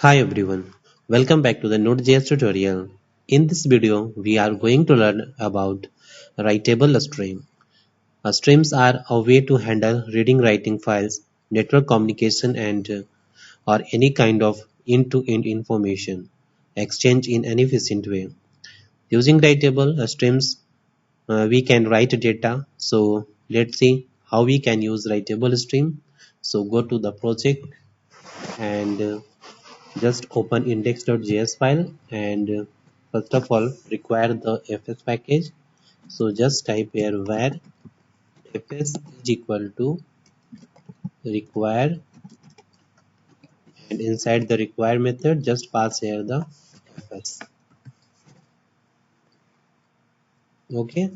Hi everyone, welcome back to the nodejs tutorial. In this video, we are going to learn about writable stream. Streams are a way to handle reading writing files, network communication and or any kind of end-to-end information exchange in an efficient way. Using writable streams, we can write data. So let's see how we can use writable stream. So go to the project and just open index.js file and first of all require the fs package. So just type here where fs is equal to require, and inside the require method just pass here the fs. Okay,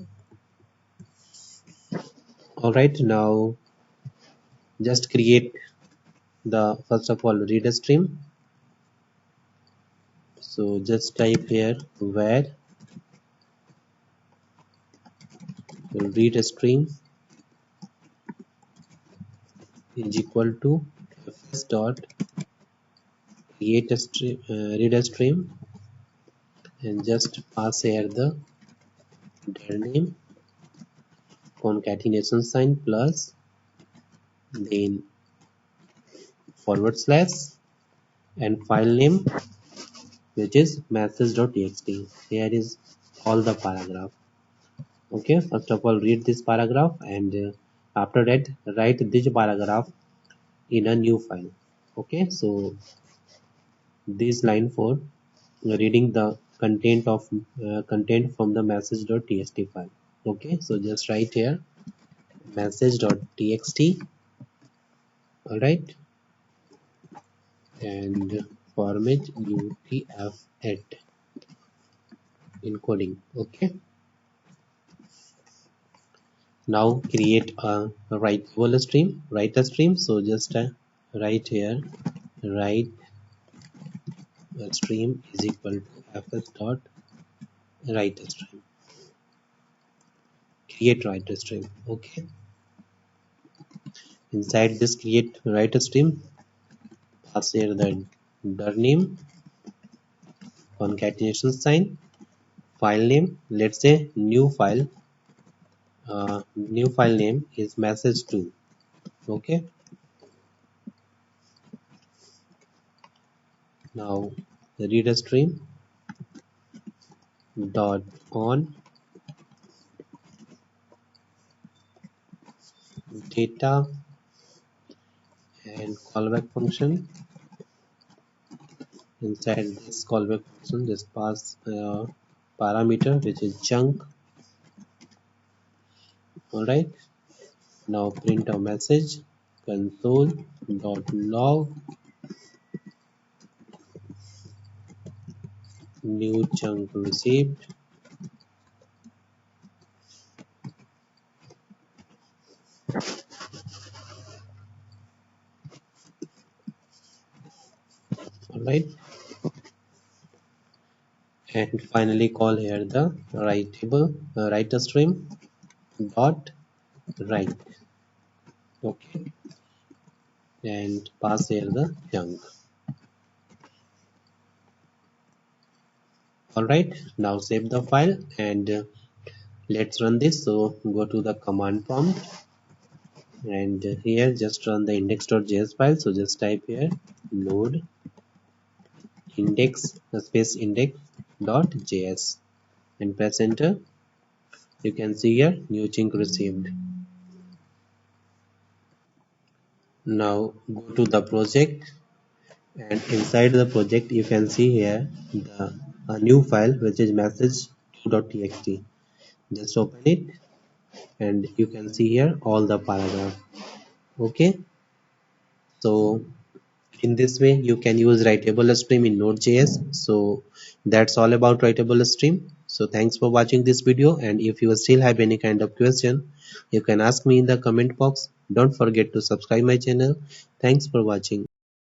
all right, now just create the first of all read stream. So just type here where read stream is equal to fs dot create a stream, read a stream, and just pass here the their name, concatenation sign plus then forward slash and file name, which is message.txt. Here is all the paragraph. Okay, first of all read this paragraph and after that write this paragraph in a new file. Okay, so this line for reading the content from the message.txt file. Okay, so just write here message.txt. all right, and format UTF-8 encoding. Okay, now create a writable stream, write a stream. So just write here write stream is equal to fs dot write stream, create write stream. Okay, inside this create write stream pass here the name, concatenation sign, file name, let's say new file name is message2. Okay, now read a stream dot on data and callback function. Inside this callback function just pass parameter which is chunk. All right, now print a message console.log new chunk received. All right, and finally call here the write stream dot write. Okay, and pass here the chunk. All right, now save the file and let's run this. So go to the command prompt and here just run the index.js file. So just type here node index space index.js and press enter. You can see here new chunk received. Now go to the project and inside the project you can see here a new file which is message2.txt. just open it and you can see here all the paragraph. Okay, so in this way you can use writable stream in nodejs. So that's all about writable stream. So thanks for watching this video, and if you still have any kind of question you can ask me in the comment box. Don't forget to subscribe my channel. Thanks for watching.